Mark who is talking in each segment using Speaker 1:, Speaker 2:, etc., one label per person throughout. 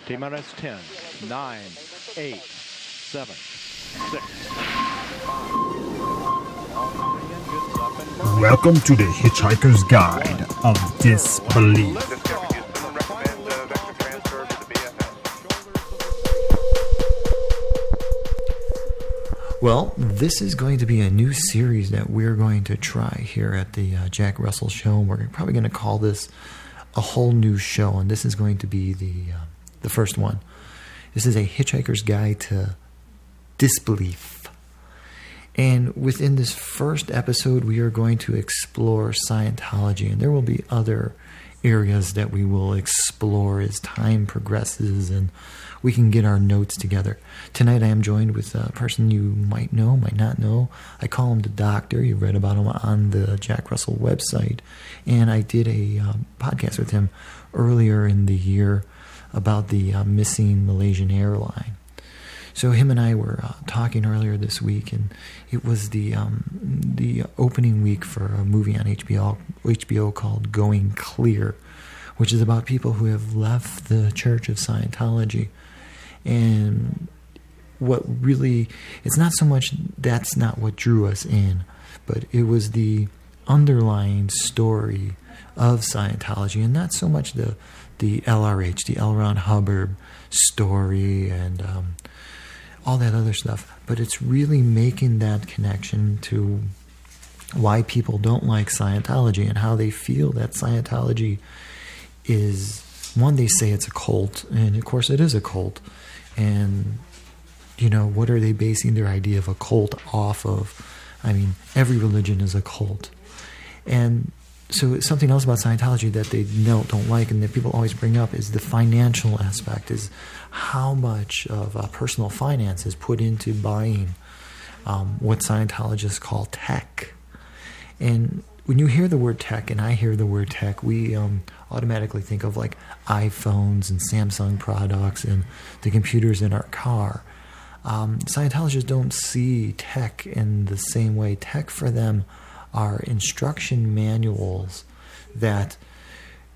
Speaker 1: T-minus 10, 9, 8, 7, 6, 5.
Speaker 2: Welcome to the Hitchhiker's Guide of Disbelief. Well, this is going to be a new series that we're going to try here at the Jack Russell Show. We're probably going to call this a whole new show, and this is going to be the first one. This is a Hitchhiker's Guide to Disbelief. And within this first episode, we are going to explore Scientology, and there will be other areas that we will explore as time progresses and we can get our notes together. Tonight I am joined with a person you might know, might not know. I call him the Doctor. You read about him on the Jack Russell website. And I did a podcast with him earlier in the year about the missing Malaysian airline. So him and I were talking earlier this week, and it was the opening week for a movie on HBO called Going Clear, which is about people who have left the Church of Scientology. And what really, it's not so much that's not what drew us in, but it was the underlying story of Scientology, and not so much the LRH, the L. Ron Hubbard story and all that other stuff, but it's really making that connection to why people don't like Scientology and how they feel that Scientology is, one, they say it's a cult, and of course it is a cult. And, you know, what are they basing their idea of a cult off of? I mean, every religion is a cult. And so something else about Scientology that they don't like and that people always bring up is the financial aspect, is how much of personal finance is put into buying what Scientologists call tech. And when you hear the word tech, and I hear the word tech, we automatically think of like iPhones and Samsung products and the computers in our car. Scientologists don't see tech in the same way. Tech for them are instruction manuals that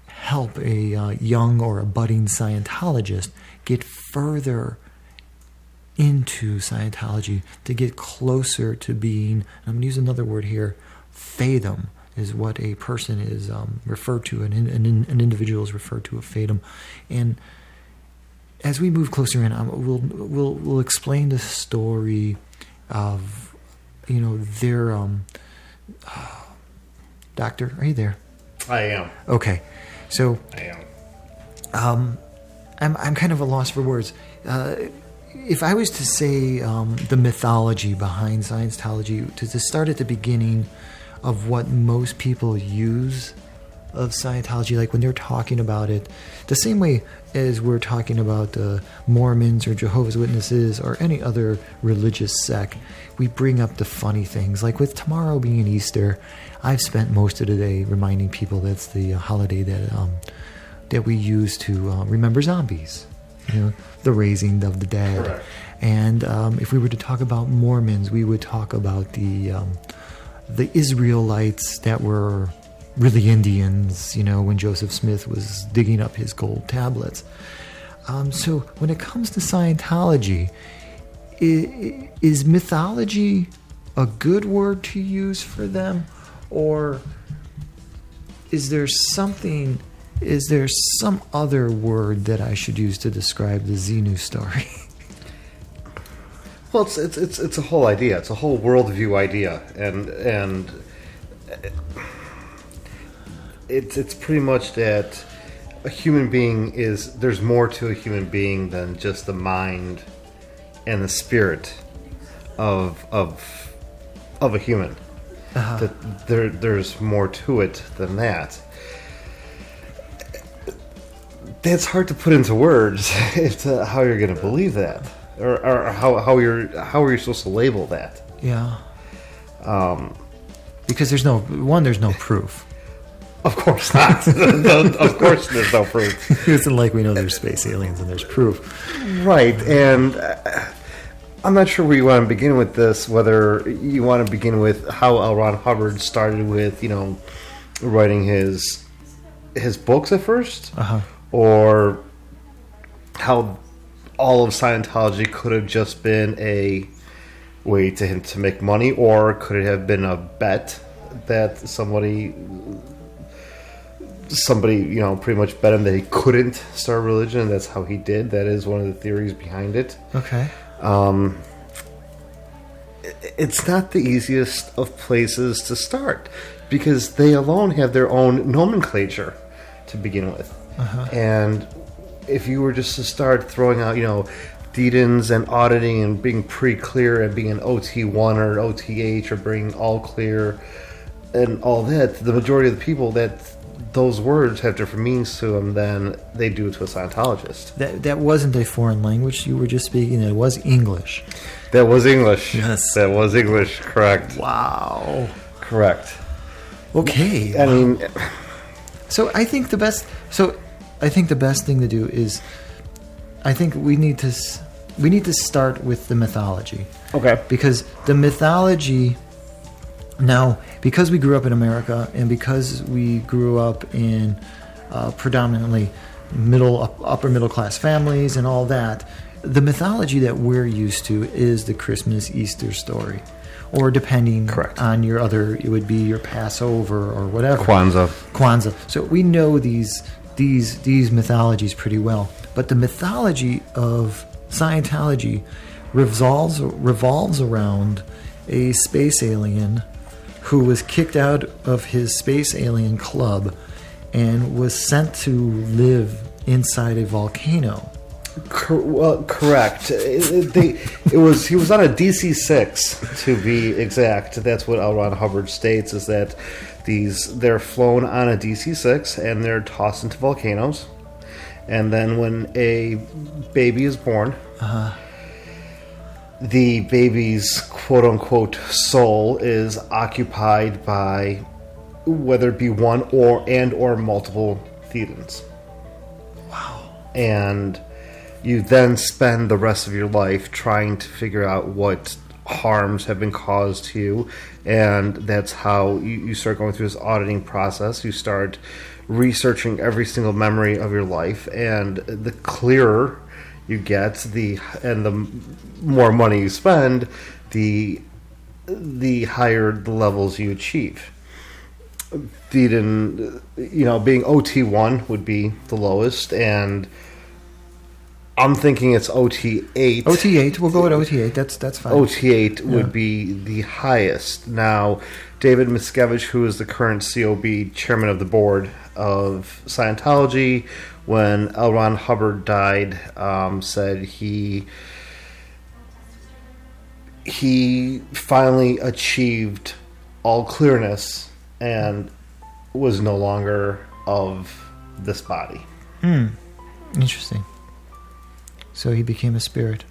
Speaker 2: help a young or a budding Scientologist get further into Scientology, to get closer to being, I'm going to use another word here, fathom is what a person is referred to, an individual is referred to a fathom. And as we move closer in, we'll explain the story of, you know, their Doctor, are you there?
Speaker 3: I am.
Speaker 2: Okay, so
Speaker 3: I am.
Speaker 2: I'm kind of a loss for words. If I was to say the mythology behind Scientology, to start at the beginning of what most people use of Scientology, like when they're talking about it, the same way as we're talking about Mormons or Jehovah's Witnesses or any other religious sect, we bring up the funny things. Like with tomorrow being Easter, I've spent most of the day reminding people that's the holiday that we use to remember zombies, you know, the raising of the dead.
Speaker 3: Correct.
Speaker 2: And if we were to talk about Mormons, we would talk about the Israelites that were really Indians, you know, when Joseph Smith was digging up his gold tablets. So when it comes to Scientology, is mythology a good word to use for them? Or is there some other word that I should use to describe the Xenu story?
Speaker 3: Well, it's a whole idea. It's a whole worldview idea, and it's pretty much that a human being there's more to a human being than just the mind and the spirit of a human.
Speaker 2: Uh-huh.
Speaker 3: That there's more to it than that. That's hard to put into words into how you're going to believe that, or how you're supposed to label that.
Speaker 2: Yeah. Because there's no proof.
Speaker 3: Of course not. Of course there's no proof.
Speaker 2: It isn't like we know there's space aliens and there's proof.
Speaker 3: Right, and I'm not sure where you want to begin with this, whether you want to begin with how L. Ron Hubbard started with, you know, writing his books at first, or how all of Scientology could have just been a way to him to make money, or could it have been a bet that somebody pretty much bet him that he couldn't start a religion, and that's how he did. That is one of the theories behind it.
Speaker 2: Okay.
Speaker 3: It's not the easiest of places to start because they alone have their own nomenclature to begin with. And if you were just to start throwing out, Deedens and auditing and being pre-clear and being an OT1 or an OTH or being all clear and all that, the majority of the people that those words have different meanings to them than they do to a Scientologist.
Speaker 2: That wasn't a foreign language you were just speaking. It was English.
Speaker 3: That was English.
Speaker 2: Yes.
Speaker 3: That was English. Correct.
Speaker 2: Wow.
Speaker 3: Correct.
Speaker 2: Okay.
Speaker 3: I mean,
Speaker 2: so I think the best thing to do is, I think we need to start with the mythology.
Speaker 3: okay.
Speaker 2: Because the mythology, now, because we grew up in America and because we grew up in predominantly upper middle class families and all that, the mythology that we're used to is the Christmas Easter story, or depending
Speaker 3: Correct.
Speaker 2: on your other, it would be your Passover or whatever.
Speaker 3: Kwanzaa.
Speaker 2: So we know these mythologies pretty well, but the mythology of Scientology revolves around a space alien who was kicked out of his space alien club and was sent to live inside a volcano.
Speaker 3: Correct. He was on a DC-6 to be exact. That's what L. Ron Hubbard states, is that they're flown on a DC-6 and they're tossed into volcanoes, and then when a baby is born, the baby's quote-unquote soul is occupied by whether it be one or multiple Thetans.
Speaker 2: Wow.
Speaker 3: And you then spend the rest of your life trying to figure out what harms have been caused to you, and that's how you start going through this auditing process. You start researching every single memory of your life, and the clearer you get, and the more money you spend, the higher the levels you achieve. Being OT1 would be the lowest, and I'm thinking it's OT8.
Speaker 2: OT8, we'll go with OT8. That's fine.
Speaker 3: OT8 would be the highest. Now, David Miscavige, who is the current COB, chairman of the board of Scientology, when L. Ron Hubbard died, said he finally achieved all clearness and was no longer of this body.
Speaker 2: Interesting. So he became a spirit.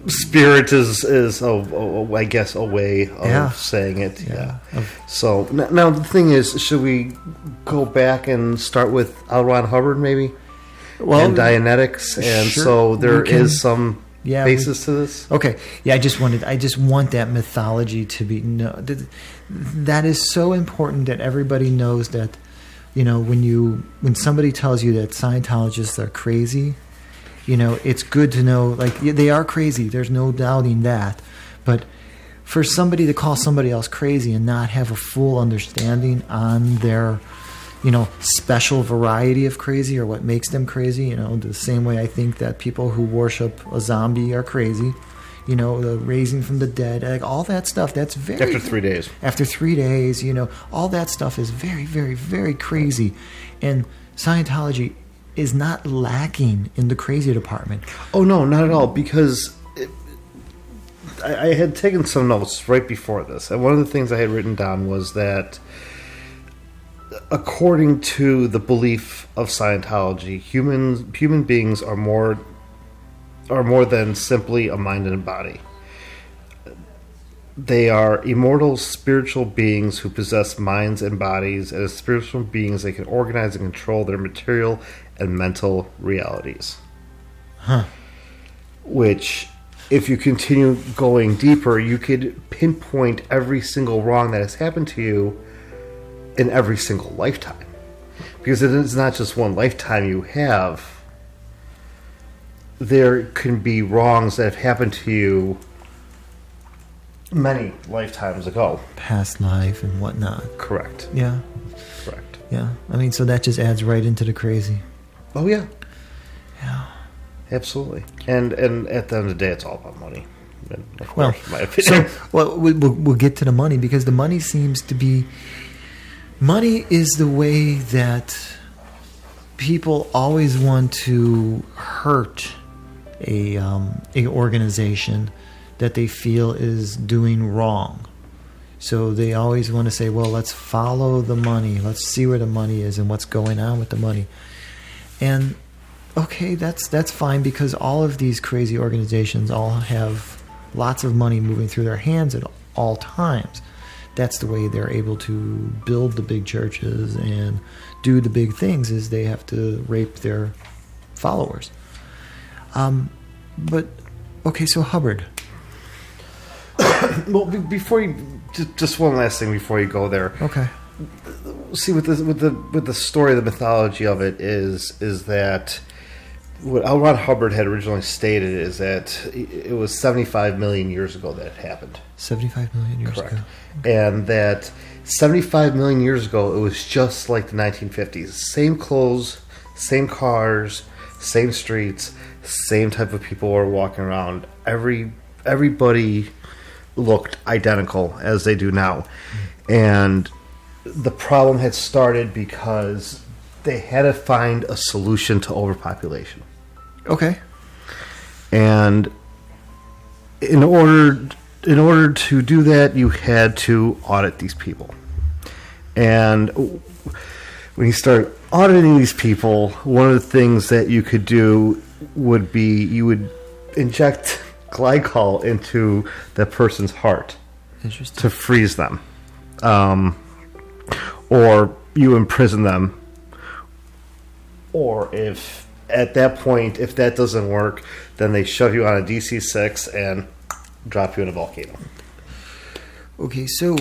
Speaker 3: Spirit is I guess a way of saying it. Yeah. So now the thing is, should we go back and start with L. Ron Hubbard maybe? And Dianetics, and
Speaker 2: sure,
Speaker 3: so there is some basis to this.
Speaker 2: Okay. Yeah, I just want that mythology to be that is so important that everybody knows that, when somebody tells you that Scientologists are crazy, it's good to know, like, they are crazy. There's no doubting that. But for somebody to call somebody else crazy and not have a full understanding on their, special variety of crazy or what makes them crazy, the same way I think that people who worship a zombie are crazy, the raising from the dead, like all that stuff, that's very...
Speaker 3: After 3 days.
Speaker 2: After 3 days, all that stuff is very, very, very crazy. And Scientology is not lacking in the crazy department.
Speaker 3: Oh, no, not at all, because I had taken some notes right before this, and one of the things I had written down was that according to the belief of Scientology, human beings are more than simply a mind and a body. They are immortal spiritual beings who possess minds and bodies, and as spiritual beings they can organize and control their material and mental realities. Which, if you continue going deeper, you could pinpoint every single wrong that has happened to you in every single lifetime. Because it is not just one lifetime you have there can be wrongs that have happened to you many lifetimes ago.
Speaker 2: Past life and whatnot.
Speaker 3: Correct.
Speaker 2: Yeah.
Speaker 3: Correct.
Speaker 2: Yeah. I mean, so that just adds right into the crazy.
Speaker 3: Oh, yeah.
Speaker 2: Yeah.
Speaker 3: Absolutely. And at the end of the day, it's all about money. And of course, my opinion.
Speaker 2: So, we'll get to the money, because the money seems to be... Money is the way that people always want to hurt a organization that they feel is doing wrong. So they always want to say, well, let's follow the money. Let's see where the money is and what's going on with the money. And okay, that's fine, because all of these crazy organizations all have lots of money moving through their hands at all times. That's the way they're able to build the big churches and do the big things, is they have to rape their followers. But okay, so Hubbard.
Speaker 3: Well, before you, just one last thing before you go there.
Speaker 2: Okay.
Speaker 3: See, with the story, the mythology of it is that what L. Ron Hubbard had originally stated is that it was 75 million years ago that it happened.
Speaker 2: 75 million years
Speaker 3: Correct.
Speaker 2: ago.
Speaker 3: And that 75 million years ago, it was just like the 1950s. Same clothes, same cars, same streets, same type of people were walking around. Everybody looked identical as they do now. And the problem had started because they had to find a solution to overpopulation.
Speaker 2: Okay.
Speaker 3: And in order to do that, you had to audit these people. And when you start auditing these people, one of the things that you could do would be you would inject glycol into that person's heart to freeze them. Or you imprison them. Or if at that point, if that doesn't work, then they shove you on a DC-6 and drop you in a volcano.
Speaker 2: Okay, so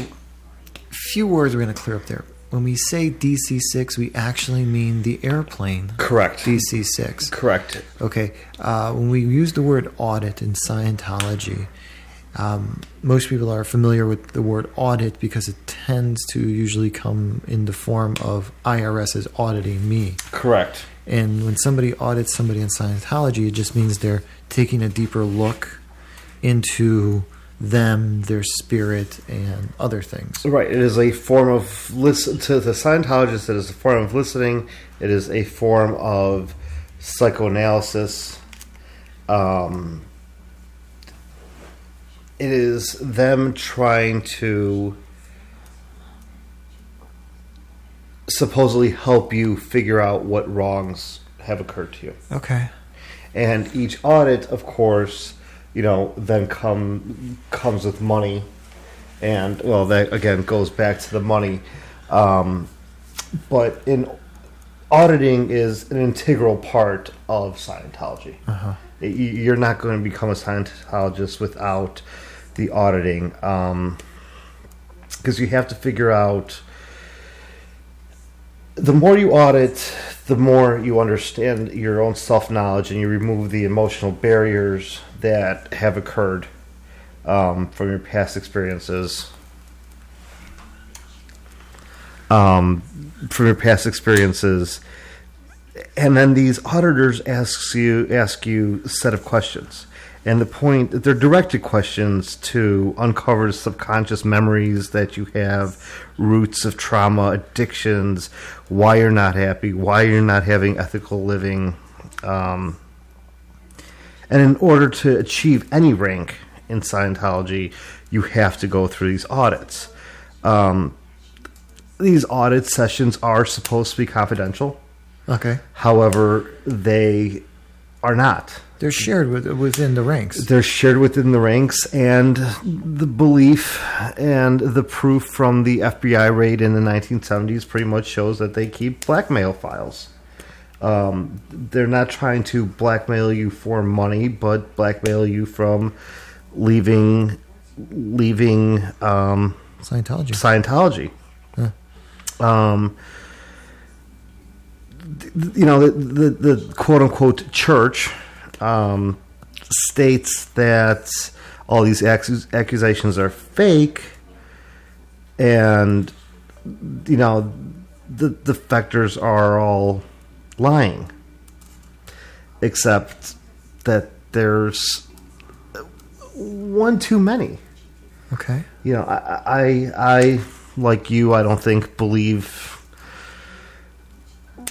Speaker 2: few words we're going to clear up there. When we say DC-6, we actually mean the airplane.
Speaker 3: Correct.
Speaker 2: DC-6.
Speaker 3: Correct.
Speaker 2: Okay. When we use the word audit in Scientology, most people are familiar with the word audit because it tends to usually come in the form of IRS is auditing me.
Speaker 3: Correct.
Speaker 2: And when somebody audits somebody in Scientology, it just means they're taking a deeper look into them, their spirit, and other things.
Speaker 3: Right. It is a form of listen to the Scientologists. It is a form of listening. It is a form of psychoanalysis. It is them trying to supposedly help you figure out what wrongs have occurred to you.
Speaker 2: Okay.
Speaker 3: And each audit, of course, then comes with money. And, well, that, again, goes back to the money. But auditing is an integral part of Scientology.
Speaker 2: Uh-huh.
Speaker 3: You're not going to become a Scientologist without the auditing. Because you have to figure out... The more you audit, the more you understand your own self-knowledge, and you remove the emotional barriers that have occurred from your past experiences. And then these auditors ask you a set of questions. And they're directed questions to uncover subconscious memories that you have, roots of trauma, addictions, why you're not happy, why you're not having ethical living. And in order to achieve any rank in Scientology, you have to go through these audits. These audit sessions are supposed to be confidential.
Speaker 2: Okay.
Speaker 3: However, they are not.
Speaker 2: They're shared within the ranks.
Speaker 3: They're shared within the ranks, and the belief and the proof from the FBI raid in the 1970s pretty much shows that they keep blackmail files. They're not trying to blackmail you for money, but blackmail you from leaving Scientology.
Speaker 2: Huh.
Speaker 3: The quote unquote church states that all these accusations are fake, and the defectors are all lying, except that there's one too many.
Speaker 2: Okay.
Speaker 3: I like you, I don't think believe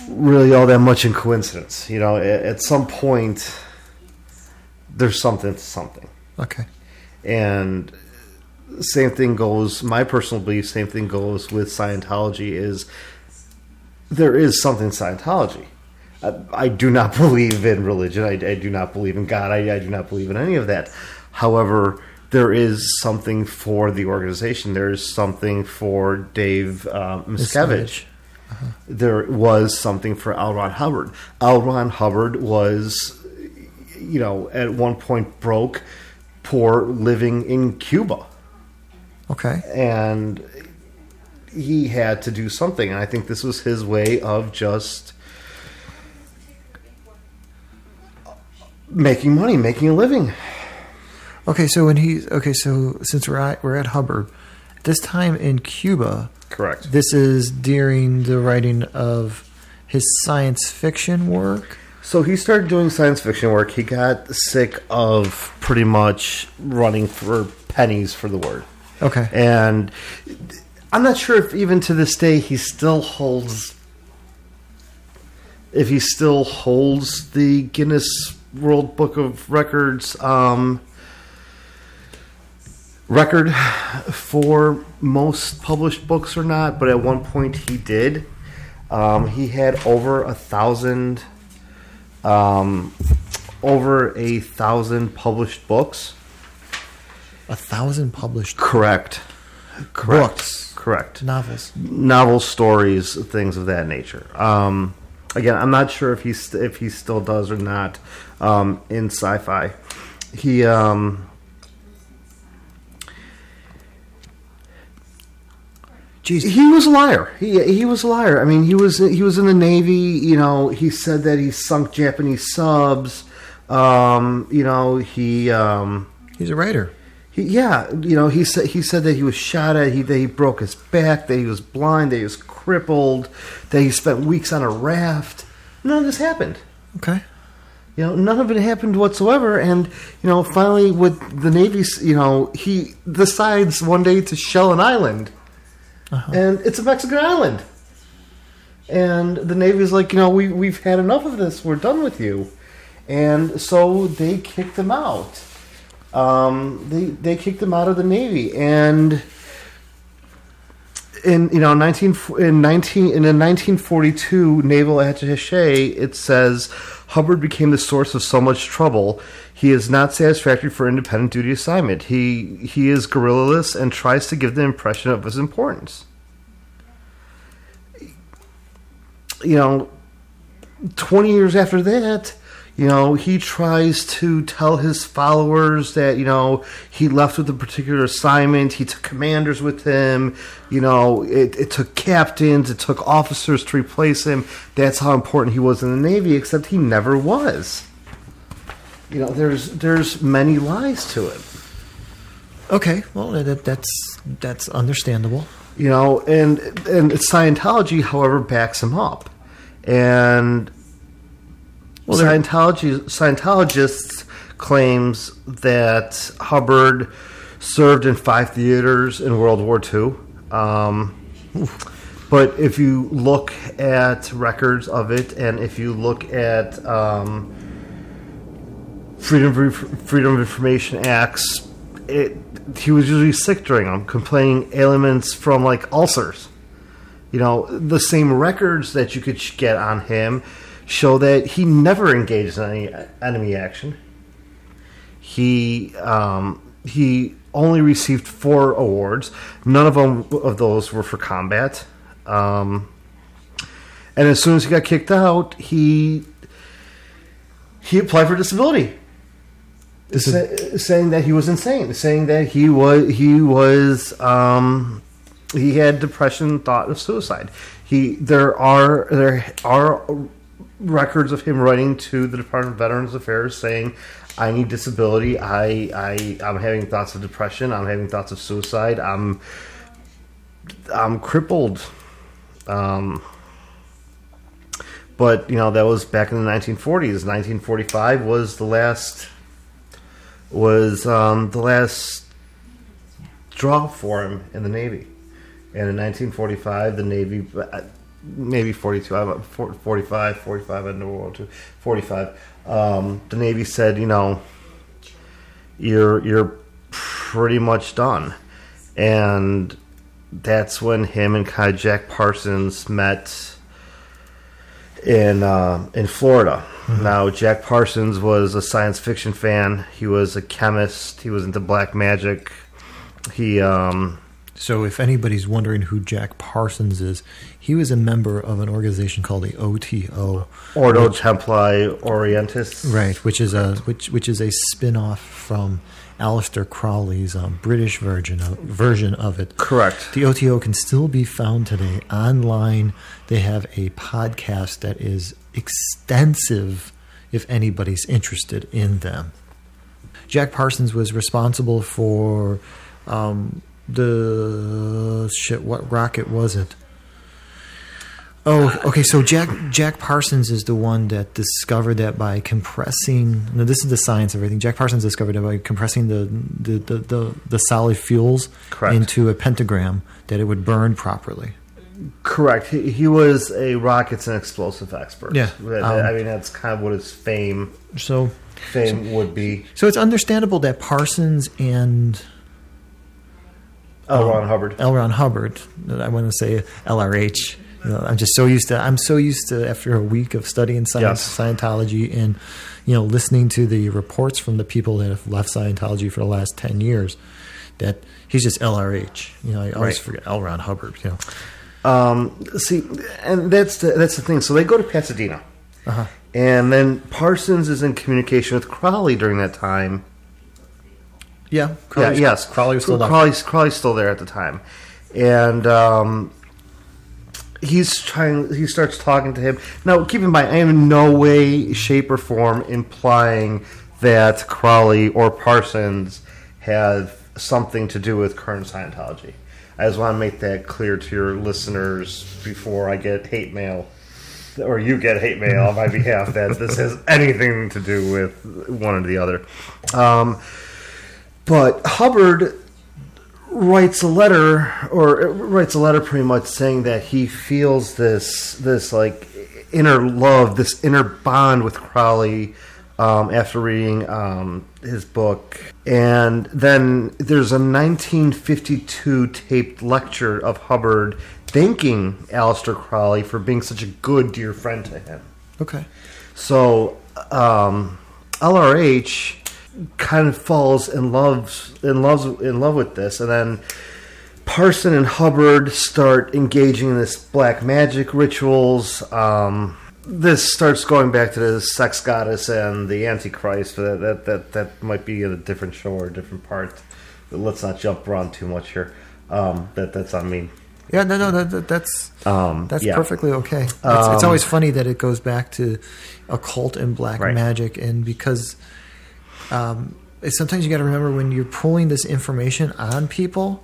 Speaker 3: really all that much in coincidence. At some point there's something to something.
Speaker 2: Okay.
Speaker 3: And same thing goes, my personal belief, same thing goes with Scientology, is there is something in Scientology. I do not believe in religion. I do not believe in God. I do not believe in any of that. However, there is something for the organization. There is something for Dave Miscavige. Uh-huh. There was something for L. Ron Hubbard. L. Ron Hubbard was, at one point broke, poor, living in Cuba.
Speaker 2: Okay.
Speaker 3: And he had to do something. And I think this was his way of just making money, making a living.
Speaker 2: Okay, so since we're at Hubbard, at this time in Cuba,
Speaker 3: correct.
Speaker 2: This is during the writing of his science fiction work.
Speaker 3: So he started doing science fiction work. He got sick of pretty much running for pennies for the word.
Speaker 2: Okay.
Speaker 3: And I'm not sure if even to this day he still holds the Guinness World Book of Records record for most published books or not, but at one point he did. He had over 1,000 published books.
Speaker 2: 1,000 published
Speaker 3: Correct.
Speaker 2: books.
Speaker 3: Correct.
Speaker 2: Novels,
Speaker 3: stories, things of that nature. Again, I'm not sure if he still does or not in sci-fi. He was a liar. He was a liar. I mean, he was in the Navy. He said that he sunk Japanese subs. He's
Speaker 2: a writer.
Speaker 3: He said that he was shot at. That he broke his back. That he was blind. That he was crippled. That he spent weeks on a raft. None of this happened.
Speaker 2: Okay.
Speaker 3: None of it happened whatsoever. And finally, with the Navy, he decides one day to shell an island.
Speaker 2: Uh-huh.
Speaker 3: And it's a Mexican island. And the Navy's like, we've had enough of this. We're done with you. And so they kicked him out. They kicked him out of the Navy. And in 1942 naval attaché, it says Hubbard became the source of so much trouble. He is not satisfactory for independent duty assignment. He is guerrillaless and tries to give the impression of his importance. 20 years after that, he tries to tell his followers that, he left with a particular assignment. He took commanders with him. It took captains. It took officers to replace him. That's how important he was in the Navy, except he never was. There's many lies to it.
Speaker 2: Okay, well, that's understandable.
Speaker 3: And Scientology, however, backs him up. And Scientologists claims that Hubbard served in 5 theaters in World War II. But if you look at records of it, and if you look at Freedom of Information Acts, he was usually sick during them, complaining ailments from like ulcers. The same records that you could get on him show that he never engaged in any enemy action. He only received 4 awards. None of those were for combat. And as soon as he got kicked out, he applied for disability. Saying that he was insane, saying that he had depression, thought of suicide. There are records of him writing to the Department of Veterans Affairs saying, I need disability, I'm having thoughts of depression, I'm having thoughts of suicide, I'm crippled. But, that was back in the 1940s. 1945 was the last draw for him in the Navy. And in 1945, the Navy, maybe 42, 45, I know World War II, 45, the Navy said, you're pretty much done. And that's when him and Jack Parsons met in Florida. Mm-hmm. Now, Jack Parsons was a science fiction fan. He was a chemist. He was into black magic.
Speaker 2: So if anybody's wondering who Jack Parsons is, he was a member of an organization called the OTO,
Speaker 3: Ordo Templi Orientis,
Speaker 2: right? Which is a spin-off from Aleister Crowley's British version of it.
Speaker 3: Correct.
Speaker 2: The OTO can still be found today online. They have a podcast that is extensive if anybody's interested in them. Jack Parsons was responsible for what rocket was it? Oh, okay. So Jack Parsons is the one that discovered that by compressing. Now, this is the science of everything. Jack Parsons discovered that by compressing the solid fuels
Speaker 3: Correct.
Speaker 2: into a pentagram, that it would burn properly.
Speaker 3: Correct. He was a rockets and explosive expert.
Speaker 2: Yeah.
Speaker 3: That's kind of what his fame would be.
Speaker 2: So it's understandable that Parsons and
Speaker 3: L. Ron Hubbard.
Speaker 2: I want to say LRH. I'm so used to after a week of studying Scientology and listening to the reports from the people that have left Scientology for the last 10 years, that he's just LRH. I always forget L. Ron Hubbard.
Speaker 3: See, and that's the thing. So they go to Pasadena, and then Parsons is in communication with Crowley during that time.
Speaker 2: Yeah,
Speaker 3: Crowley was still there. Crowley's still there at the time, and he starts talking to him. Now, keep in mind, I am in no way, shape, or form implying that Crowley or Parsons have something to do with current Scientology. I just want to make that clear to your listeners before I get hate mail, or you get hate mail on my behalf, that this has anything to do with one or the other. But Hubbard writes a letter pretty much saying that he feels this like inner love, this inner bond with Crowley after reading his book. And then there's a 1952 taped lecture of Hubbard thanking Aleister Crowley for being such a good dear friend to him.
Speaker 2: Okay.
Speaker 3: So LRH kind of falls in love with this, and then Parson and Hubbard start engaging in this black magic rituals. This starts going back to the sex goddess and the Antichrist. That might be in a different show or a different part. But let's not jump around too much here. That's on me.
Speaker 2: Yeah, that's perfectly okay. It's always funny that it goes back to occult and black magic, and because sometimes you got to remember when you're pulling this information on people,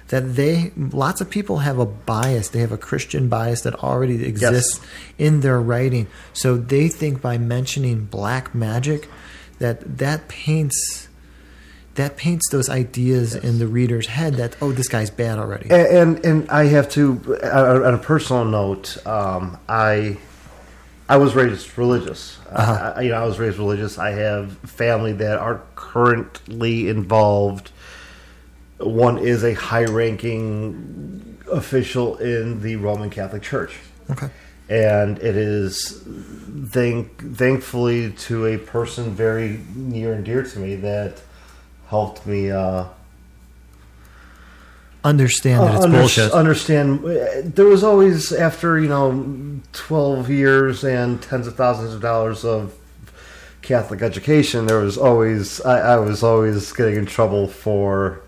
Speaker 2: that lots of people have a bias. They have a Christian bias that already exists in their writing. So they think by mentioning black magic that paints those ideas in the reader's head that, oh, this guy's bad already.
Speaker 3: And I have to, on a personal note, I was raised religious. I was raised religious. I have family that are currently involved. One is a high-ranking official in the Roman Catholic Church.
Speaker 2: Okay.
Speaker 3: And it is thankfully to a person very near and dear to me that helped me
Speaker 2: understand that it's bullshit.
Speaker 3: Understand. There was always, after 12 years and tens of thousands of dollars of Catholic education, there was always I was always getting in trouble for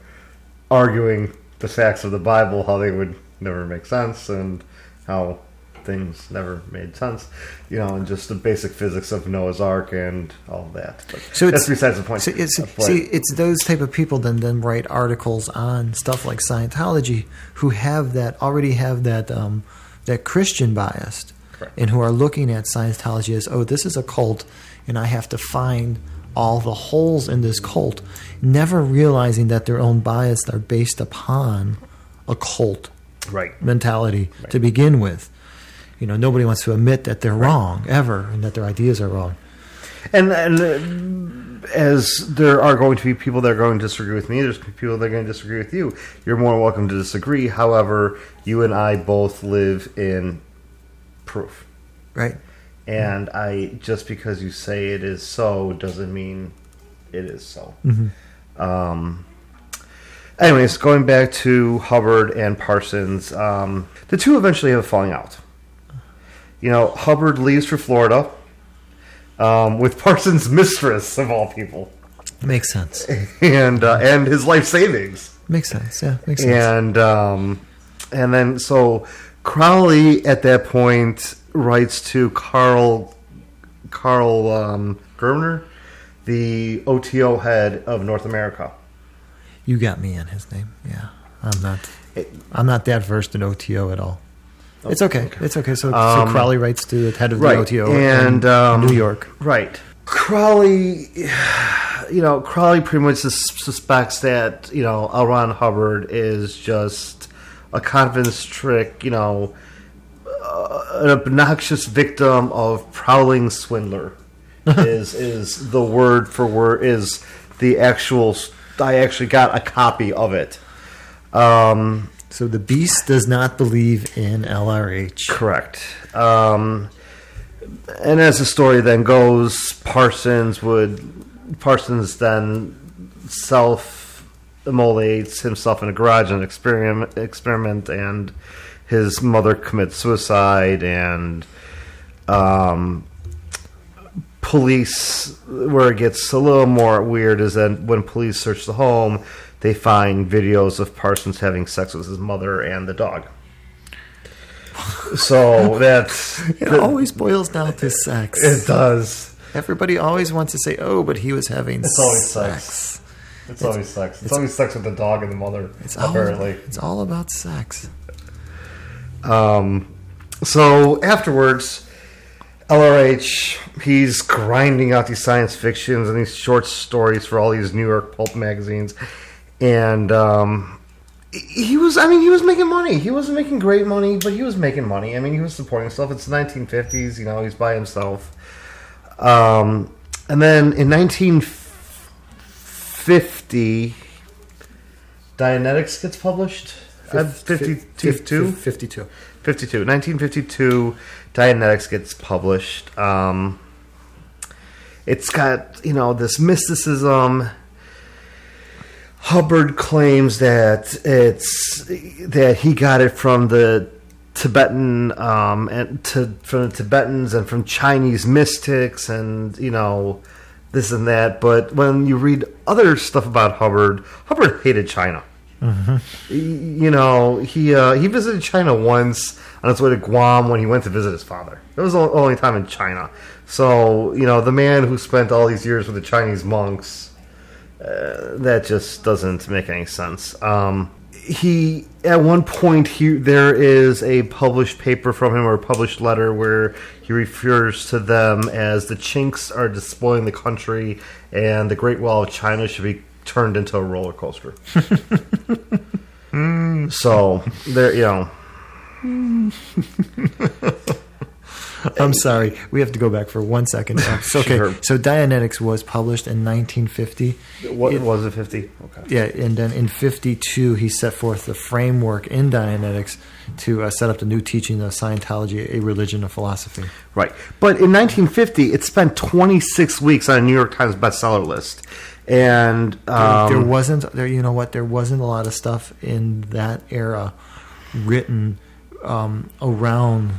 Speaker 3: arguing the facts of the Bible, how they would never make sense, and how things never made sense, and just the basic physics of Noah's Ark and all of that. But that's besides the point.
Speaker 2: So it's those type of people then write articles on stuff like Scientology who already have that Christian bias,
Speaker 3: Correct.
Speaker 2: and who are looking at Scientology as, oh, this is a cult, and I have to find all the holes in this cult, never realizing that their own bias are based upon a cult mentality to begin with. Nobody wants to admit that they're wrong ever, and that their ideas are wrong.
Speaker 3: And as there are going to be people that are going to disagree with me, there's people that are going to disagree with you. You're more welcome to disagree. However, you and I both live in proof.
Speaker 2: Right.
Speaker 3: And just because you say it is so doesn't mean it is so.
Speaker 2: Mm-hmm.
Speaker 3: Anyways, going back to Hubbard and Parsons, the two eventually have a falling out. Hubbard leaves for Florida with Parsons' mistress, of all people.
Speaker 2: Makes sense.
Speaker 3: And his life savings.
Speaker 2: Makes sense, yeah. Makes sense.
Speaker 3: And then, so Crowley at that point writes to Carl Gerner, the OTO head of North America.
Speaker 2: You got me in his name. Yeah, I'm not that versed in OTO at all. It's okay. It's okay. So Crowley writes to the head of the OTO in New York.
Speaker 3: Right. Crowley, Crowley pretty much suspects that L. Ron Hubbard is just a confidence trick. An obnoxious victim of prowling swindler is the word for word, is the actual. I actually got a copy of it.
Speaker 2: So the beast does not believe in LRH.
Speaker 3: Correct. And as the story then goes, Parsons then self-immolates himself in a garage in an experiment, and his mother commits suicide, and police, where it gets a little more weird, is that when police search the home, they find videos of Parsons having sex with his mother and the dog. So
Speaker 2: it always boils down to sex.
Speaker 3: It does.
Speaker 2: Everybody always wants to say, "Oh, but he was having sex."
Speaker 3: Always sex. It's always sex. It's always sex with the dog and the mother. Apparently,
Speaker 2: it's all about sex.
Speaker 3: So afterwards, LRH, he's grinding out these science fictions and these short stories for all these New York pulp magazines, and he was making money. He wasn't making great money, but he was making money. He was supporting himself. It's the 1950s, he's by himself. And then in 1950, Dianetics gets published. 52?
Speaker 2: 52.
Speaker 3: 1952, Dianetics gets published. It's got, this mysticism. Hubbard claims that he got it from the Tibetan from the Tibetans and from Chinese mystics and this and that. But when you read other stuff about Hubbard hated China.
Speaker 2: Mm-hmm.
Speaker 3: He visited China once on his way to Guam when he went to visit his father. It was the only time in China. So the man who spent all these years with the Chinese monks. That just doesn't make any sense. He at one point there is a published paper from him, or a published letter, where he refers to them as the Chinks are despoiling the country, and the Great Wall of China should be turned into a roller coaster. So there,
Speaker 2: I'm sorry. We have to go back for 1 second. Okay.
Speaker 3: Sure.
Speaker 2: So Dianetics was published in 1950.
Speaker 3: What was it, 50? Okay.
Speaker 2: Yeah, and then in 52, he set forth the framework in Dianetics to set up the new teaching of Scientology, a religion of philosophy.
Speaker 3: Right. But in 1950, it spent 26 weeks on a New York Times bestseller list. And
Speaker 2: there wasn't a lot of stuff in that era written around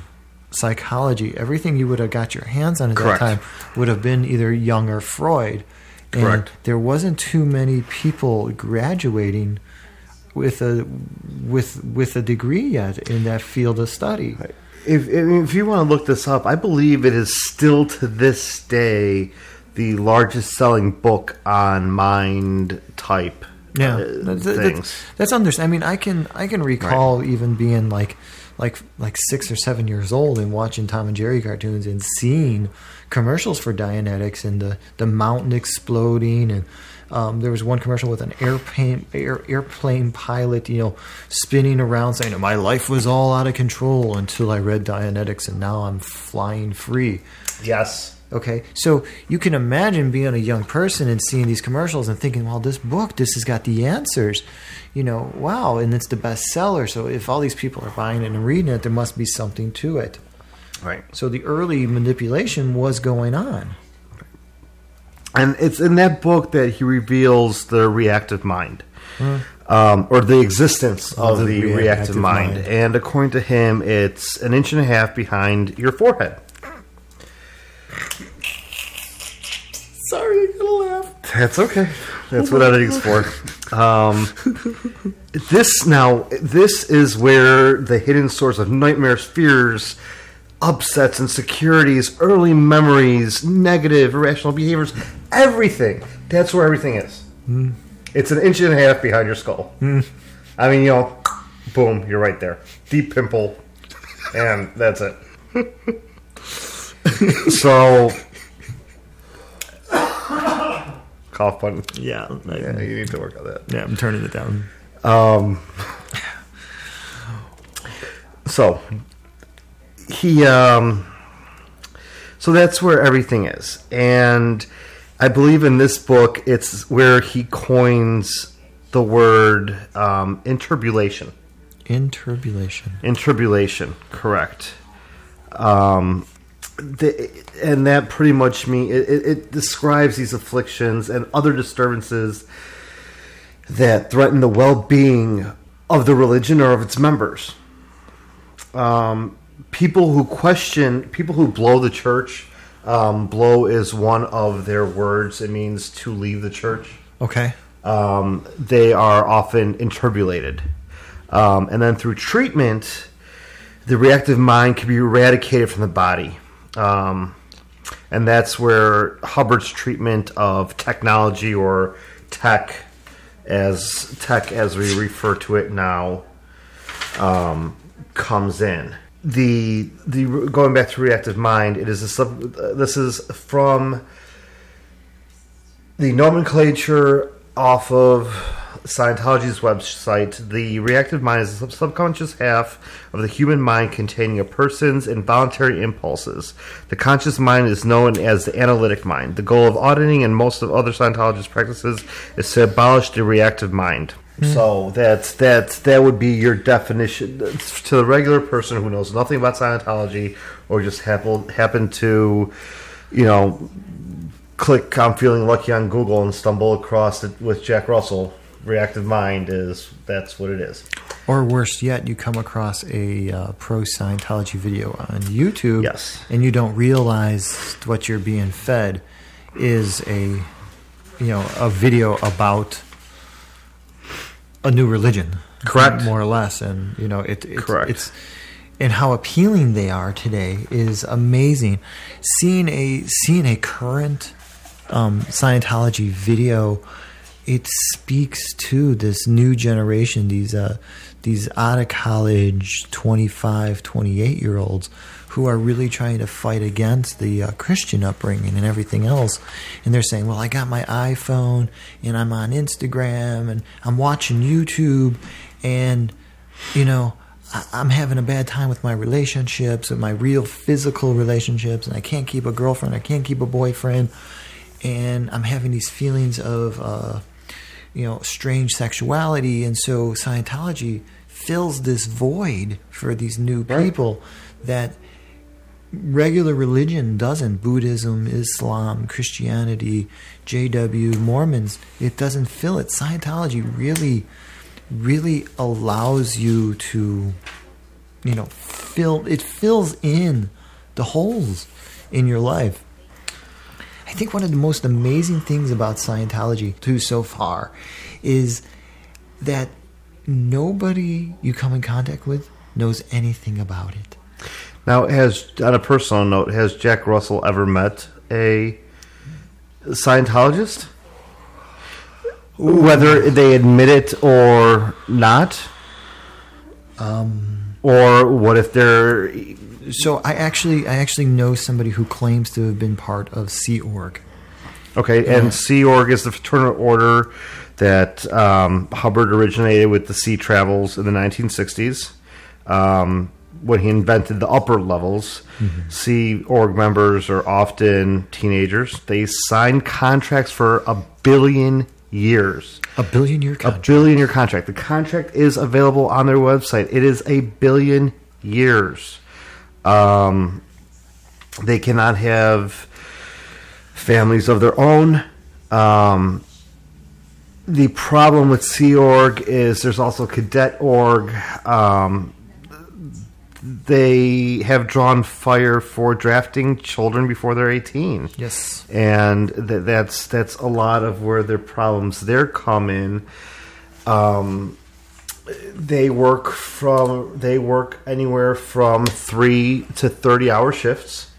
Speaker 2: psychology. Everything you would have got your hands on at
Speaker 3: Correct.
Speaker 2: that time would have been either Jung or Freud. And
Speaker 3: Correct.
Speaker 2: there wasn't too many people graduating with a degree yet in that field of study.
Speaker 3: if you want to look this up, I believe it is still to this day the largest selling book on mind type.
Speaker 2: Yeah,
Speaker 3: things.
Speaker 2: That's understandable. I mean, I can recall even being like 6 or 7 years old and watching Tom and Jerry cartoons and seeing commercials for Dianetics and the mountain exploding, and there was one commercial with an airplane pilot, spinning around saying my life was all out of control until I read Dianetics and now I'm flying free.
Speaker 3: Yes.
Speaker 2: Okay, so you can imagine being a young person and seeing these commercials and thinking, well, this book, this has got the answers. Wow, and it's the bestseller. So if all these people are buying it and reading it, there must be something to it.
Speaker 3: Right.
Speaker 2: So the early manipulation was going on.
Speaker 3: And it's in that book that he reveals the reactive mind, or the existence of the reactive mind. And according to him, it's 1.5 inches behind your forehead.
Speaker 2: Sorry, I gotta laugh.
Speaker 3: That's okay. That's what editing's for. This is where the hidden source of nightmares, fears, upsets, insecurities, early memories, negative, irrational behaviors, everything. That's where everything is. It's 1.5 inches behind your skull. I mean, boom, you're right there. Deep pimple, and that's it. So, cough button.
Speaker 2: Yeah,
Speaker 3: you need to work on that.
Speaker 2: Yeah, I'm turning it down.
Speaker 3: So he, so that's where everything is, and I believe in this book it's where he coins the word inturbulation. Inturbulation, correct. And that pretty much means it describes these afflictions and other disturbances that threaten the well-being of the religion or of its members. People who blow the church, blow is one of their words. It means to leave the church.
Speaker 2: Okay.
Speaker 3: They are often inturbulated. And then through treatment, the reactive mind can be eradicated from the body. And that's where Hubbard's treatment of technology, or tech as we refer to it now, comes in. The going back to reactive mind, this is from the nomenclature off of Scientology's website. The reactive mind is the subconscious half of the human mind containing a person's involuntary impulses. The conscious mind is known as the analytic mind. The goal of auditing and most of other Scientologist practices is to abolish the reactive mind. So that would be your definition to the regular person who knows nothing about Scientology, or just happen to, click "I'm feeling lucky" on Google and stumble across it with Jack Russell. Reactive mind that's what it is.
Speaker 2: Or worse yet, you come across a pro Scientology video on YouTube,
Speaker 3: yes,
Speaker 2: and you don't realize what you're being fed is a video about a new religion,
Speaker 3: correct,
Speaker 2: more or less, and
Speaker 3: correct.
Speaker 2: It's and how appealing they are today is amazing. Seeing a current Scientology video, it speaks to this new generation, these out of college 25, 28-year-olds who are really trying to fight against the Christian upbringing and everything else. And they're saying, well, I got my iPhone and I'm on Instagram and I'm watching YouTube, and I'm having a bad time with my relationships, with my real physical relationships, and I can't keep a girlfriend, I can't keep a boyfriend, and I'm having these feelings of strange sexuality. And so Scientology fills this void for these new people that regular religion doesn't. Buddhism, Islam, Christianity, JW, Mormons, it doesn't fill it. Scientology really allows you to fills in the holes in your life. I think one of the most amazing things about Scientology too so far is that nobody you come in contact with knows anything about it.
Speaker 3: Now, on a personal note, has Jack Russell ever met a Scientologist? Whether they admit it or not? Or what if they're...
Speaker 2: So I actually know somebody who claims to have been part of Sea Org.
Speaker 3: Okay, and Sea Org is the fraternal order that Hubbard originated with the sea travels in the 1960s. When he invented the upper levels, Sea Org members are often teenagers. They sign contracts for 1 billion years.
Speaker 2: A billion-year contract?
Speaker 3: A billion-year contract. The contract is available on their website. It is 1 billion years. They cannot have families of their own. The problem with Sea Org is there's also Cadet Org. They have drawn fire for drafting children before they're 18.
Speaker 2: Yes.
Speaker 3: And that's a lot of where their problems there come in. They work anywhere from 3 to 30-hour shifts,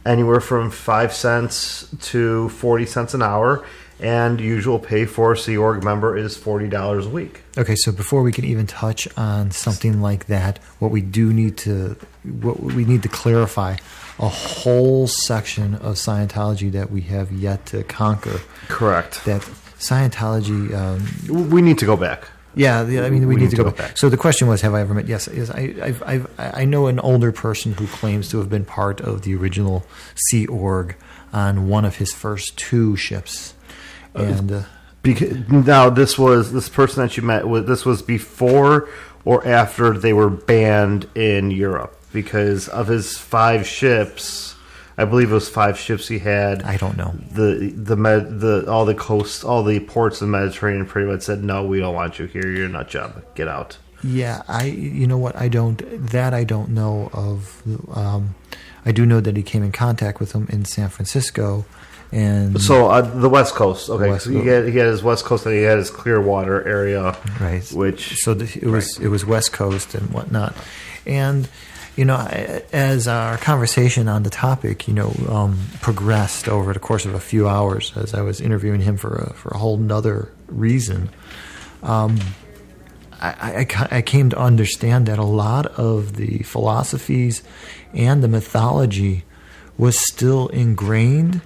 Speaker 3: anywhere from 5 cents to 40 cents an hour, and usual pay for a Sea Org member is $40 a week.
Speaker 2: Okay, so before we can even touch on something like that, what we need to clarify a whole section of Scientology that we have yet to conquer.
Speaker 3: Correct.
Speaker 2: That Scientology,
Speaker 3: we need to go back.
Speaker 2: Yeah, I mean, we need to go back. So the question was, have I ever met? Yes, I know an older person who claims to have been part of the original Sea Org on one of his first 2 ships. And
Speaker 3: now this person that you met this was before or after they were banned in Europe, because of his 5 ships. I believe it was 5 ships he had.
Speaker 2: I don't know.
Speaker 3: All the coast, all the ports in the Mediterranean pretty much said, no, we don't want you here. You're a nut job. Get out.
Speaker 2: Yeah, you know what? I don't know of. I do know that he came in contact with them in San Francisco. And
Speaker 3: so the West Coast, okay. So he had his West Coast, and he had his Clearwater area,
Speaker 2: right? It was West Coast and whatnot. And as our conversation on the topic, progressed over the course of a few hours, as I was interviewing him for a whole nother reason, I came to understand that a lot of the philosophies and the mythology was still ingrained,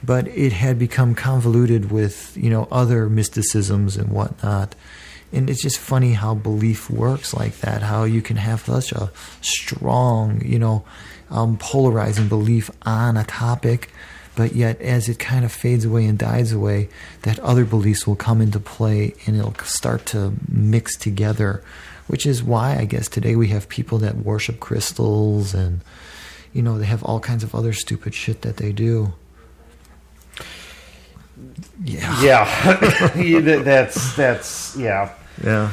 Speaker 2: but it had become convoluted with, other mysticisms and whatnot. And it's just funny how belief works like that, how you can have such a strong, polarizing belief on a topic, but yet as it kind of fades away and dies away, that other beliefs will come into play and it'll start to mix together, which is why I guess today we have people that worship crystals and, they have all kinds of other stupid shit that they do.
Speaker 3: Yeah. that's yeah.
Speaker 2: Yeah.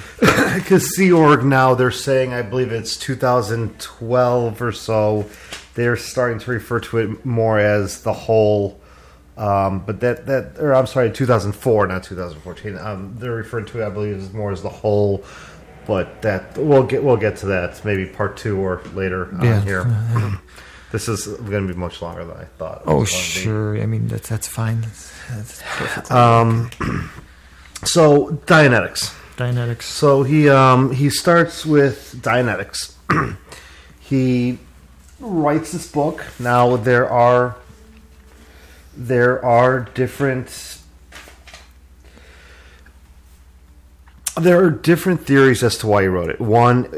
Speaker 3: Because Sea Org now, they're saying, I believe it's 2012 or so, they're starting to refer to it more as the whole, but or I'm sorry, 2004, not 2014. They're referring to it, I believe, as more as the whole, but that we'll get to that maybe part 2 or later on here. This is going to be much longer than I thought.
Speaker 2: Oh, sure. I mean, that's fine. That's perfect.
Speaker 3: So Dianetics. So he starts with Dianetics. He writes this book. Now there are different theories as to why he wrote it. One,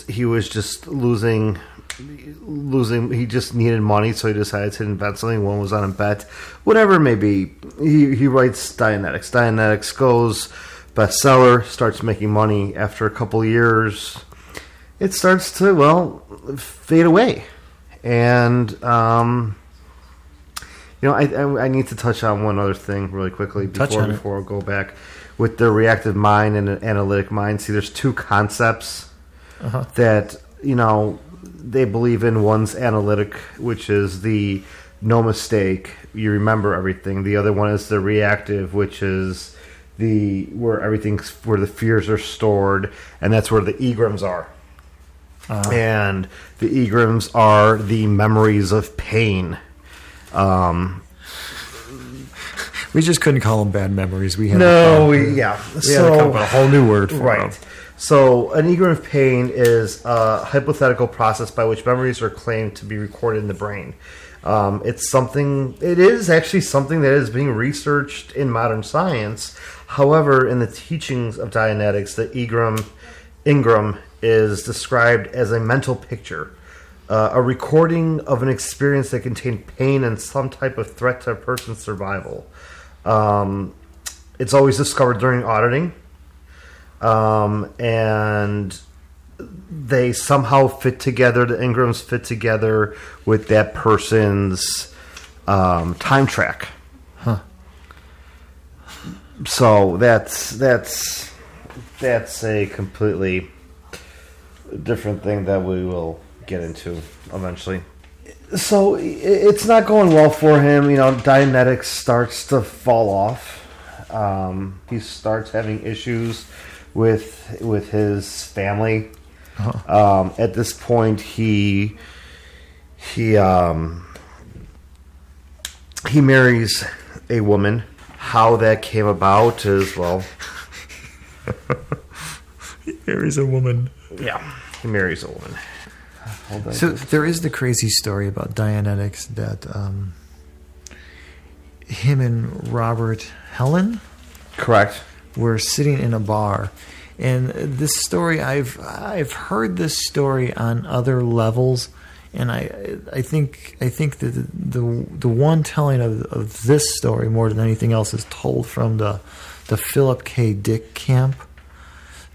Speaker 3: he was just losing. He just needed money, so he decided to invent something. One was on a bet, whatever it may be. He writes Dianetics. Dianetics goes bestseller, starts making money. After a couple of years, it starts to fade away. And I need to touch on one other thing really quickly before I go back with the reactive mind and the analytic mind. See, there's 2 concepts that they believe in. One's analytic, which is the no mistake, you remember everything. The other one is the reactive, which is where the fears are stored, and that's where the egrams are. And the egrams are the memories of pain.
Speaker 2: We just couldn't call them bad memories. We had
Speaker 3: We
Speaker 2: had to come up with a whole new word for
Speaker 3: right.
Speaker 2: them.
Speaker 3: So an egram of pain is a hypothetical process by which memories are claimed to be recorded in the brain. It is actually something that is being researched in modern science. However, in the teachings of Dianetics, the engram is described as a mental picture, a recording of an experience that contained pain and some type of threat to a person's survival. It's always discovered during auditing, and they somehow fit together. The engrams fit together with that person's time track.
Speaker 2: Huh.
Speaker 3: So that's a completely different thing that we will get into eventually. So it's not going well for him. Dianetics starts to fall off. He starts having issues with his family.
Speaker 2: Uh-huh.
Speaker 3: At this point, he marries a woman. How that came about is, well...
Speaker 2: He marries a woman.
Speaker 3: Yeah, he marries a woman.
Speaker 2: So there is the crazy story about Dianetics that him and Robert Helen...
Speaker 3: Correct.
Speaker 2: Were sitting in a bar. And this story, I've heard this story on other levels, and I think that the one telling of this story more than anything else is told from the Philip K. Dick camp.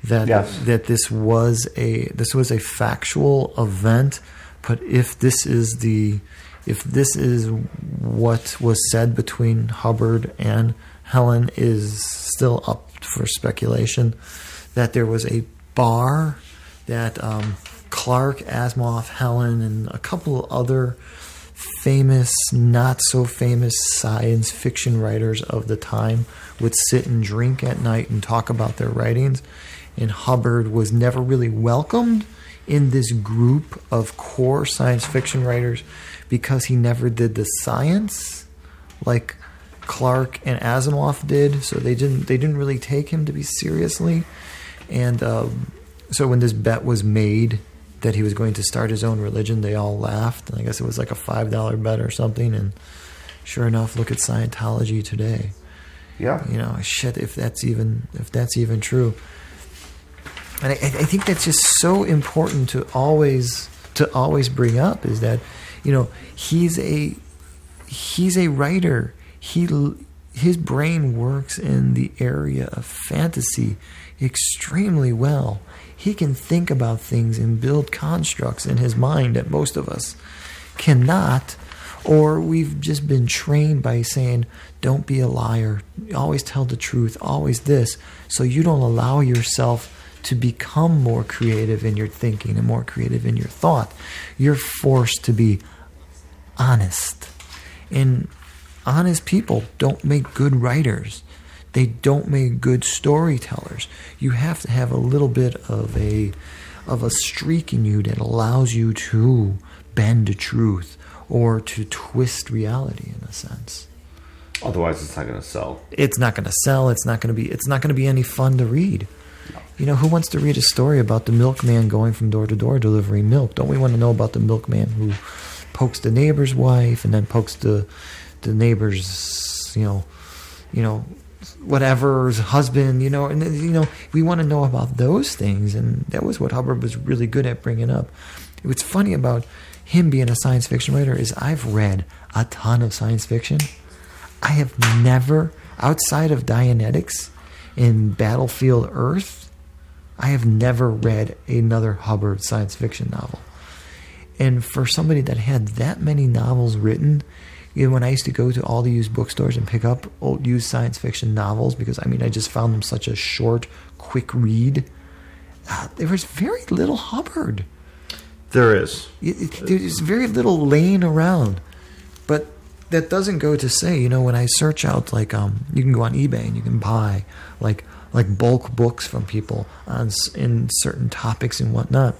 Speaker 2: That
Speaker 3: Yes.
Speaker 2: that this was a factual event, but if this is what was said between Hubbard and Helen is still up for speculation. That there was a bar that Clark, Asimov, Helen, and a couple of other famous, not so famous science fiction writers of the time would sit and drink at night and talk about their writings. And Hubbard was never really welcomed in this group of core science fiction writers because he never did the science like Clark and Asimov did, so they didn't really take him to be seriously. And so when this bet was made that he was going to start his own religion, they all laughed. And I guess it was like a $5 bet or something. And sure enough, look at Scientology today.
Speaker 3: Yeah.
Speaker 2: Shit, if that's even true. And I think that's just so important to always bring up is that, he's a writer. His brain works in the area of fantasy extremely well. He can think about things and build constructs in his mind that most of us cannot, or we've just been trained by saying, don't be a liar, always tell the truth, always this, so you don't allow yourself to become more creative in your thinking and more creative in your thought. You're forced to be honest. And honest people don't make good writers. They don't make good storytellers. You have to have a little bit of a streak in you that allows you to bend the truth or to twist reality in a sense.
Speaker 3: Otherwise, it's not going to sell.
Speaker 2: It's not going to sell. It's not going to be any fun to read. No. Who wants to read a story about the milkman going from door to door delivering milk? Don't we want to know about the milkman who pokes the neighbor's wife and then pokes the neighbor's, whatever's husband, and we want to know about those things. And that was what Hubbard was really good at bringing up. What's funny about him being a science fiction writer is I've read a ton of science fiction. I have never, outside of Dianetics in Battlefield Earth, I have never read another Hubbard science fiction novel. And for somebody that had that many novels written, when I used to go to all the used bookstores and pick up old used science fiction novels, because I just found them such a short, quick read, there was very little Hubbard.
Speaker 3: There is.
Speaker 2: There's very little laying around. But that doesn't go to say, when I search out, you can go on eBay and you can buy, like bulk books from people in certain topics and whatnot.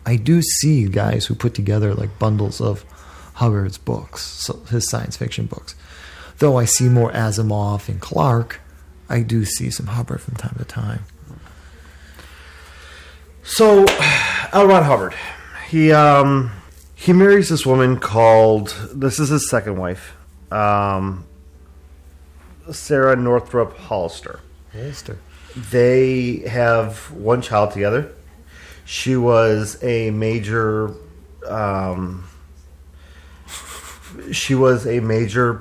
Speaker 2: I do see guys who put together like bundles of Hubbard's books, so his science fiction books. Though I see more Asimov and Clarke, I do see some Hubbard from time to time.
Speaker 3: So, L. Ron Hubbard, he marries this woman called, this is his second wife, Sarah Northrup Hollister. They have one child together. She was a major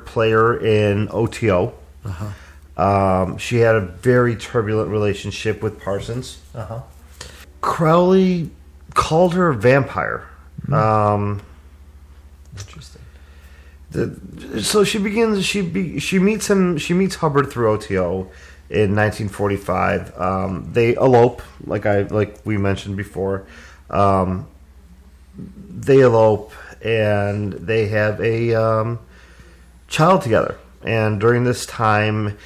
Speaker 3: player in OTO. She had a very turbulent relationship with Parsons. Crowley called her a vampire.
Speaker 2: Interesting.
Speaker 3: So she begins. She meets him. She meets Hubbard through OTO in 1945. They elope, like we mentioned before. They elope and they have a child together. And during this time,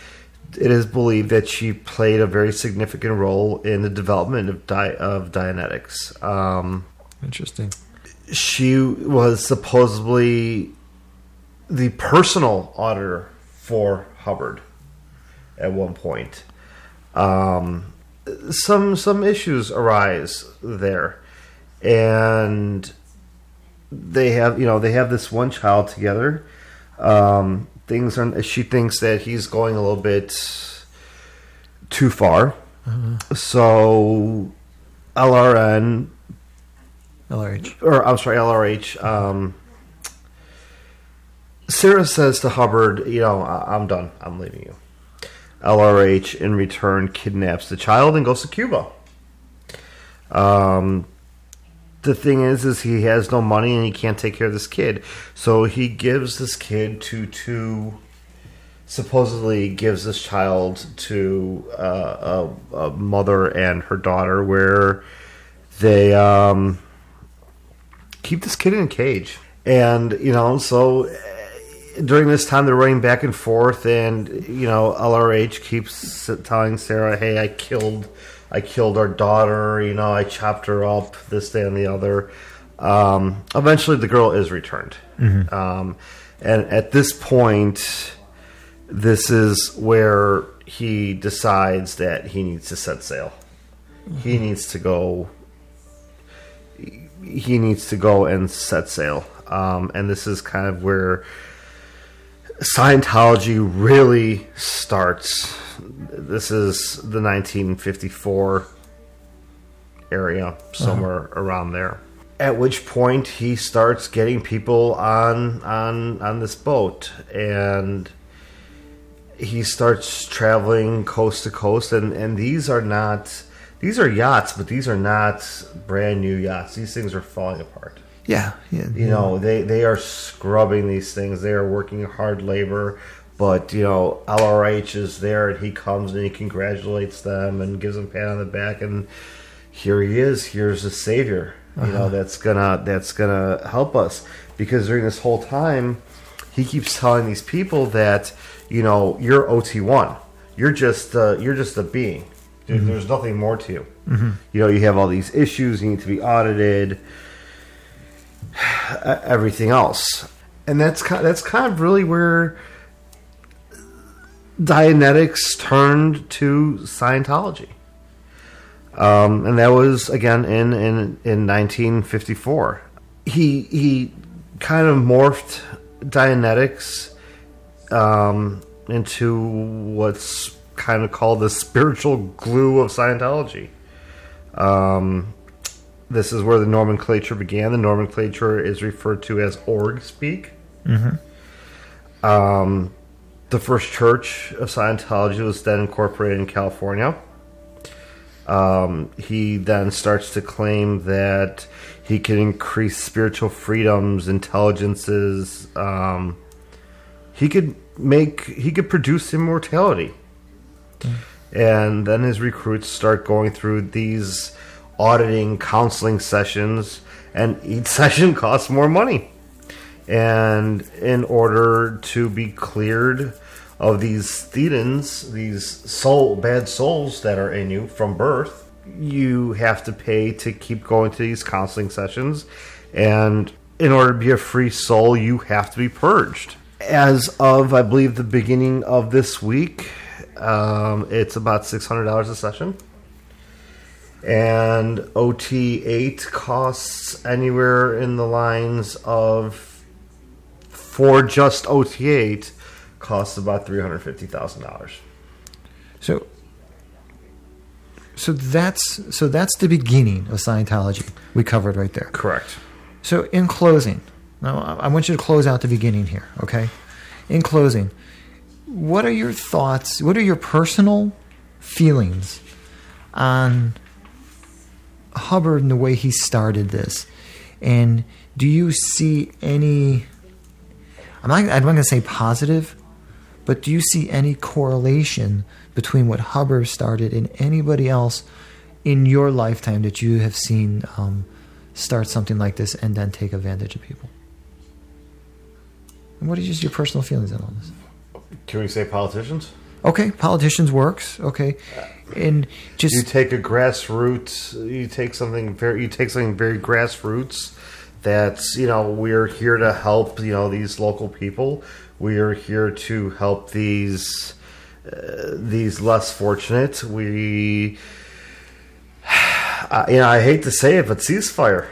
Speaker 3: it is believed that she played a very significant role in the development of Dianetics.
Speaker 2: Interesting.
Speaker 3: She was supposedly the personal auditor for Hubbard at one point. Some issues arise there, and they have this one child together. She thinks that he's going a little bit too far. So LRH. Sarah says to Hubbard, I'm done. I'm leaving you. LRH in return kidnaps the child and goes to Cuba. The thing is he has no money and he can't take care of this kid. So he gives this kid supposedly gives this child to a mother and her daughter, where they keep this kid in a cage. And, so during this time they're running back and forth, and, LRH keeps telling Sarah, hey, I killed our daughter, I chopped her up, this, that, and the other. Eventually the girl is returned. And at this point, this is where he decides that he needs to set sail. He needs to go and set sail. And this is kind of where Scientology really starts. This is the 1954 area, somewhere around there. At which point he starts getting people on this boat, and he starts traveling coast to coast, and these are yachts, but these are not brand new yachts. These things are falling apart.
Speaker 2: Yeah.
Speaker 3: They are scrubbing these things. They are working hard labor, but LRH is there, and he comes and he congratulates them and gives them a pat on the back, and here he is. Here's a savior. That's gonna help us, because during this whole time, he keeps telling these people that you're OT1. You're just a being. There's nothing more to you. You have all these issues. You need to be audited. Everything else, and that's kind of really where Dianetics turned to Scientology, and that was again in 1954. He kind of morphed Dianetics into what's kind of called the spiritual glue of Scientology. This is where the nomenclature began. The nomenclature is referred to as org speak. The first Church of Scientology was then incorporated in California. He then starts to claim that he can increase spiritual freedoms, intelligences. He could produce immortality. And then his recruits start going through these auditing counseling sessions, and each session costs more money. And in order to be cleared of these thetans, these bad souls that are in you from birth, you have to pay to keep going to these counseling sessions, and in order to be a free soul, you have to be purged. As of, I believe, the beginning of this week, it's about $600 a session. And OT8 costs anywhere in the lines of, for just OT8, costs about $350,000.
Speaker 2: So that's the beginning of Scientology. We covered right there.
Speaker 3: Correct.
Speaker 2: So in closing, now I want you to close out the beginning here, okay? In closing, what are your thoughts? What are your personal feelings on Hubbard and the way he started this? And do you see any, I'm not going to say positive, but do you see any correlation between what Hubbard started and anybody else in your lifetime that you have seen start something like this and then take advantage of people? And what are just your personal feelings on all this?
Speaker 3: Can we say politicians?
Speaker 2: Okay, politicians works. Okay, and just
Speaker 3: you take a grassroots. You take something very grassroots. That's, we're here to help these local people. We are here to help these less fortunate. I hate to say it, but ceasefire.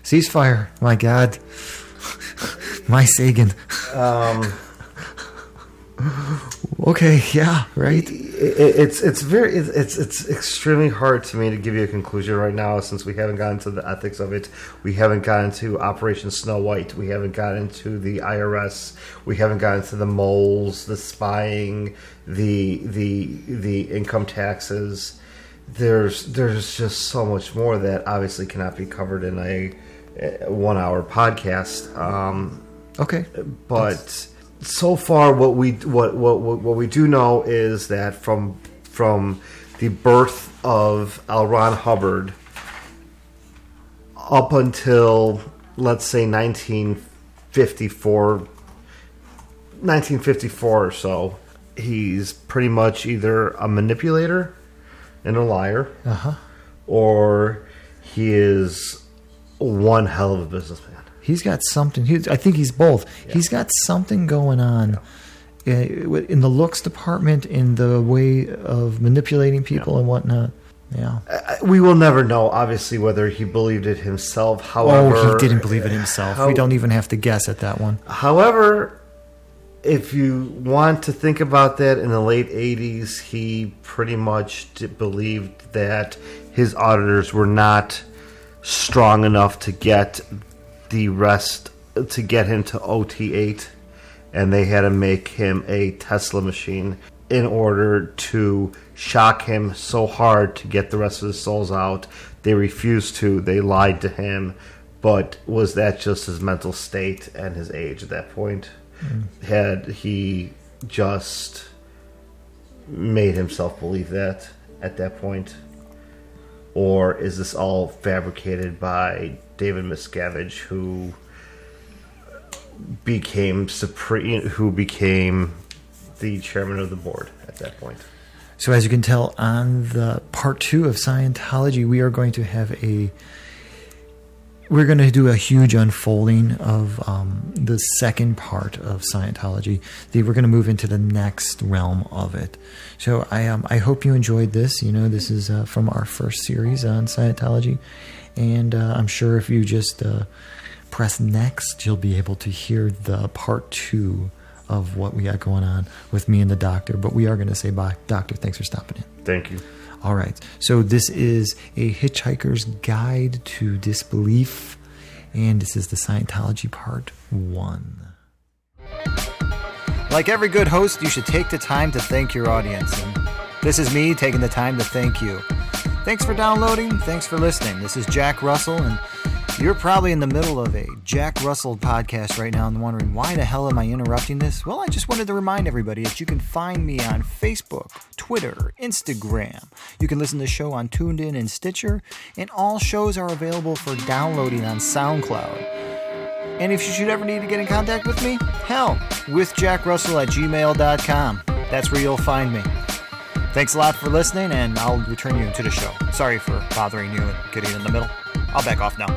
Speaker 2: Ceasefire. My God. My Sagan. Okay, yeah, right.
Speaker 3: It's extremely hard to me to give you a conclusion right now, since we haven't gotten to the ethics of it. We haven't gotten to Operation Snow White. We haven't gotten to the IRS. We haven't gotten to the moles, the spying, the income taxes. There's just so much more that obviously cannot be covered in a 1 hour podcast.
Speaker 2: Okay,
Speaker 3: but so far, what we do know is that from the birth of L. Ron Hubbard up until, let's say, 1954 or so, he's pretty much either a manipulator and a liar, or he is one hell of a businessman.
Speaker 2: He's got something. I think he's both. Yeah. He's got something going on in the looks department, in the way of manipulating people and whatnot. Yeah,
Speaker 3: we will never know, obviously, whether he believed it himself. However,
Speaker 2: he didn't believe it himself. We don't even have to guess at that one.
Speaker 3: However, if you want to think about that, in the late 80s, he pretty much believed that his auditors were not strong enough to get the rest, to get him to OT8, and they had to make him a Tesla machine in order to shock him so hard to get the rest of his souls out. They refused to. They lied to him. But was that just his mental state and his age at that point? Had he just made himself believe that at that point? Or is this all fabricated by David Miscavige, who became the chairman of the board at that point?
Speaker 2: So as you can tell, on the part 2 of Scientology, we're going to do a huge unfolding of the second part of Scientology. We're going to move into the next realm of it. So I hope you enjoyed this. This is from our first series on Scientology. And I'm sure if you just press next, you'll be able to hear the part 2 of what we got going on with me and the doctor. But we are going to say bye. Doctor, thanks for stopping in.
Speaker 3: Thank you.
Speaker 2: All right. So this is a Hitchhiker's Guide to Disbelief. And this is the Scientology part 1. Like every good host, you should take the time to thank your audience. And this is me taking the time to thank you. Thanks for downloading. Thanks for listening. This is Jack Russell, and you're probably in the middle of a Jack Russell podcast right now and wondering, why the hell am I interrupting this? Well, I just wanted to remind everybody that you can find me on Facebook, Twitter, Instagram. You can listen to the show on TuneIn and Stitcher, and all shows are available for downloading on SoundCloud. And if you should ever need to get in contact with me, hell, with JackRussell@gmail.com. That's where you'll find me. Thanks a lot for listening, and I'll return you to the show. Sorry for bothering you and getting in the middle. I'll back off now.